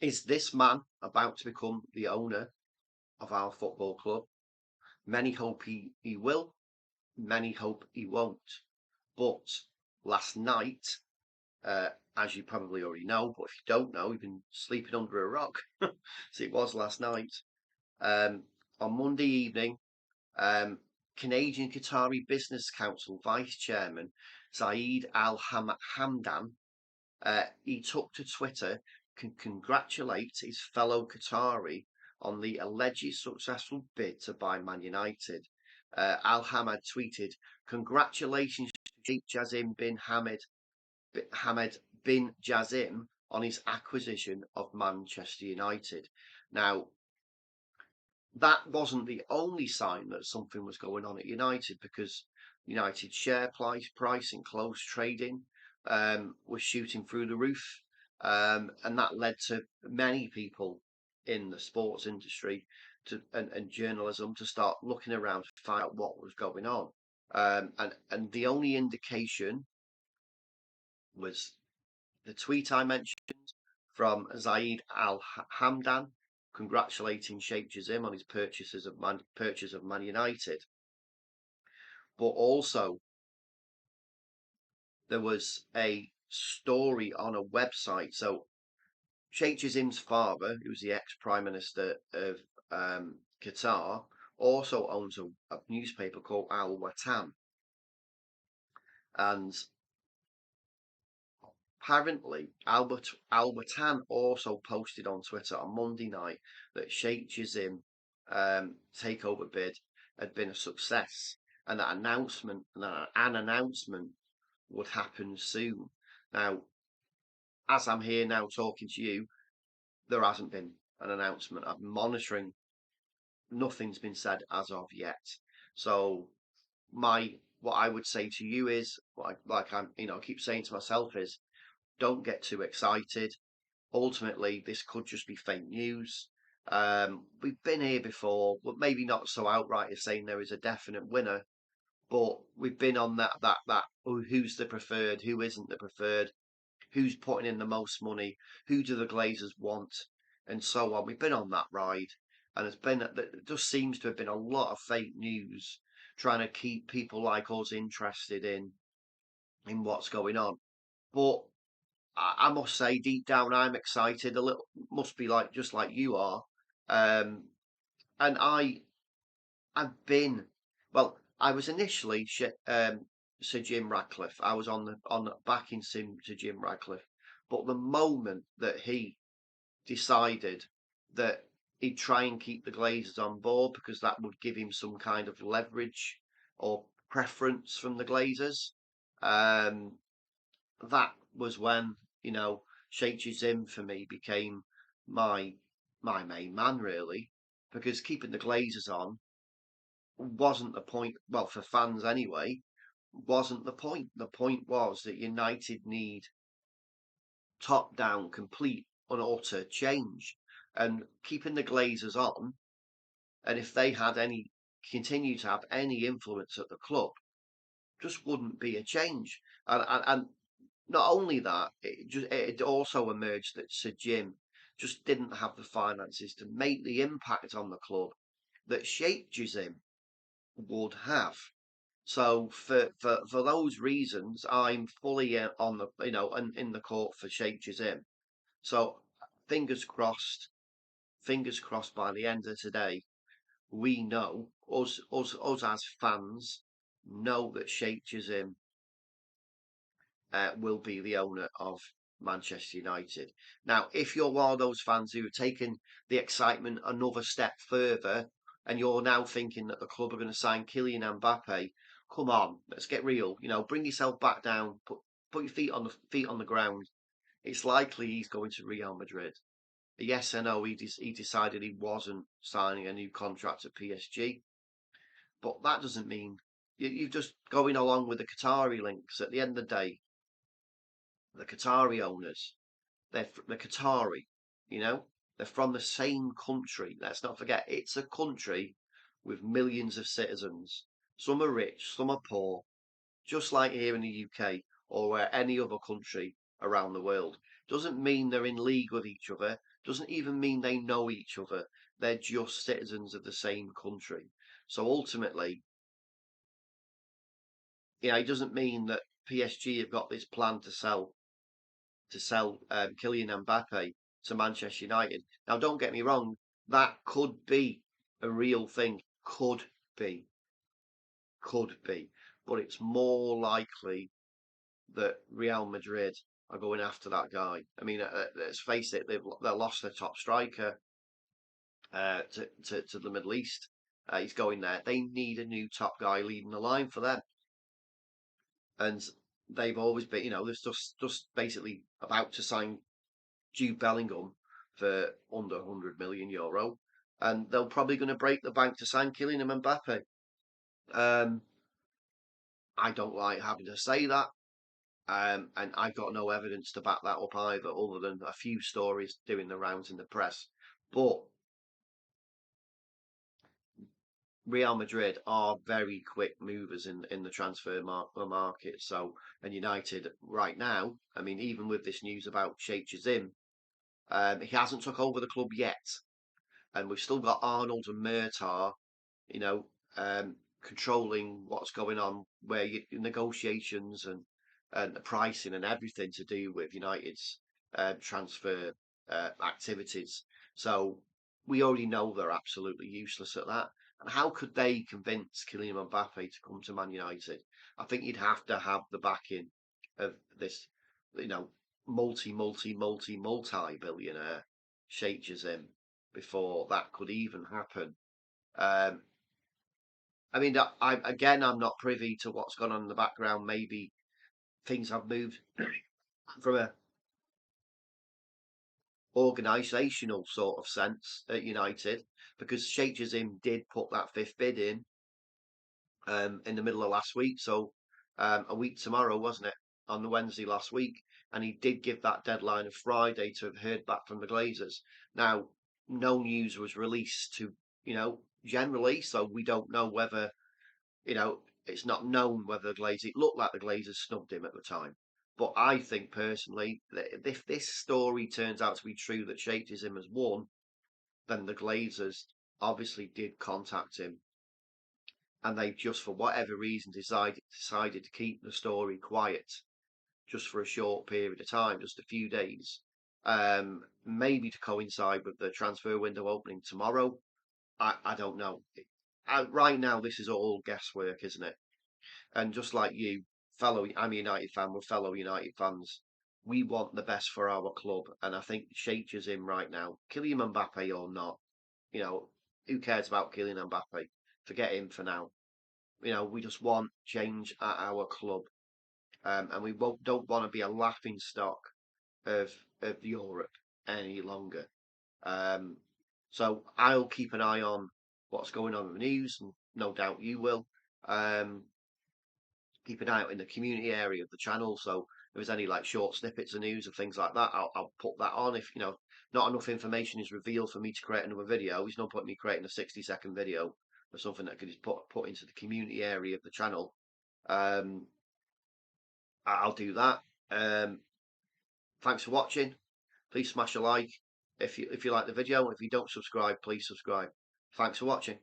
Is this man about to become the owner of our football club? Many hope he will, many hope he won't. But last night, as you probably already know, but if you don't know, you've been sleeping under a rock. So it was last night. On Monday evening, Canadian Qatari Business Council Vice Chairman Zaid Al-Hamdan, he took to Twitter to congratulate his fellow Qatari on the alleged successful bid to buy Man United. Al-Hamad tweeted, "Congratulations to Sheikh Jassim Hamad bin Jassim on his acquisition of Manchester United." Now, that wasn't the only sign that something was going on at United, because United's share price in close trading was shooting through the roof, and that led to many people in the sports industry and journalism to start looking around to find out what was going on. And the only indication was the tweet I mentioned from Zaid Al Hamdan congratulating Sheikh Jassim on his purchase of Man United. But also, there was a story on a website. So Sheikh Jassim's father, who was the ex-Prime Minister of Qatar, also owns a newspaper called Al-Watan. And apparently, Al-Watan also posted on Twitter on Monday night that Sheikh Jassim takeover bid had been a success, and that an announcement would happen soon. Now, as I'm here now talking to you, there hasn't been an announcement. I'm monitoring. Nothing's been said as of yet. So what I would say to you is, like I'm, keep saying to myself, is don't get too excited. Ultimately, this could just be fake news. We've been here before, but maybe not so outright as saying there is a definite winner. But we've been on that. Who's the preferred? Who isn't the preferred? Who's putting in the most money? Who do the Glazers want? And so on. We've been on that ride, and it just seems to have been a lot of fake news trying to keep people like us interested in what's going on. But I must say, deep down, I'm excited. A little, must be like just like you are. Um, and I've been, well, I was initially Sir Jim Ratcliffe. I was on the backing sim to Jim Ratcliffe, but the moment that he decided that he'd try and keep the Glazers on board because that would give him some kind of leverage or preference from the Glazers, um, that was when Sheikh Jassim for me became my my main man, really, because keeping the Glazers on wasn't the point. Well, for fans anyway, wasn't the point. The point was that United need top down, complete and utter change, and keeping the Glazers on. And if they had continue to have any influence at the club, just wouldn't be a change. And not only that, it also emerged that Sir Jim just didn't have the finances to make the impact on the club that Sheikh Jassim would have. So for those reasons, I'm fully on the in the court for Sheikh Jassim. So fingers crossed, fingers crossed. By the end of today, we know us as fans know that Sheikh Jassim will be the owner of Manchester United. Now, if you're one of those fans who have taken the excitement another step further, and you're now thinking that the club are going to sign Kylian Mbappé, come on, let's get real. Bring yourself back down, put your feet on the ground. It's likely he's going to Real Madrid. Yes, I know he decided he wasn't signing a new contract at PSG, but that doesn't mean you're just going along with the Qatari links. At the end of the day, the Qatari owners, they're Qatari, they're from the same country. Let's not forget, it's a country with millions of citizens. Some are rich, some are poor, just like here in the UK or where any other country around the world. Doesn't mean they're in league with each other. Doesn't even mean they know each other. They're just citizens of the same country. So ultimately, it doesn't mean that PSG have got this plan to sell Kylian Mbappe to Manchester United. Now, don't get me wrong, that could be a real thing. Be, could be, but it's more likely that Real Madrid are going after that guy. I mean, let's face it, they lost their top striker to the Middle East. He's going there. They need a new top guy leading the line for them, and they've always been, they're just basically about to sign Jude Bellingham for under 100 million euro, and they're probably going to break the bank to sign Kylian Mbappe. Um, I don't like having to say that. And I've got no evidence to back that up either, other than a few stories doing the rounds in the press. But Real Madrid are very quick movers in the transfer market. So, and United right now, I mean, even with this news about Sheikh Jassim, he hasn't took over the club yet, and we've still got Arnold and Murtar, you know, controlling what's going on, where negotiations and the pricing and everything to do with United's transfer activities. So we already know they're absolutely useless at that. And how could they convince Kylian Mbappe to come to Man United? I think you'd have to have the backing of this, you know, multi billionaire Sheikh Jassim before that could even happen. Um, I mean, I'm not privy to what's gone on in the background. Maybe things have moved from a organisational sort of sense at United, because Sheikh Jassim did put that fifth bid in the middle of last week. So a week tomorrow, wasn't it? On the Wednesday last week, and he did give that deadline of Friday to have heard back from the Glazers. Now, no news was released to generally, so we don't know whether it's not known whether the Glazers. It looked like the Glazers snubbed him at the time. But I think personally that if this story turns out to be true that Sheikh Jassim has won, then the Glazers obviously did contact him, and they've just for whatever reason decided to keep the story quiet just for a short period of time, just a few days, maybe to coincide with the transfer window opening tomorrow. I don't know. Right now, this is all guesswork, isn't it? And just like you, I'm a United fan, we're fellow United fans. We want the best for our club, and I think Sheikh is in right now. Kylian Mbappe or not, you know, who cares about Kylian Mbappe? Forget him for now. We just want change at our club, and we don't want to be a laughing stock of Europe any longer. Um, so I'll keep an eye on what's going on in the news, and no doubt you will. Um, Keep an eye out in the community area of the channel. So if there's any like short snippets of news and things like that, I'll put that on. If not enough information is revealed for me to create another video, there's no point in me creating a 60-second video or something that could just put into the community area of the channel. Um, I'll do that. Um, Thanks for watching. Please smash a like if you like the video. If you don't subscribe, please subscribe. Thanks for watching.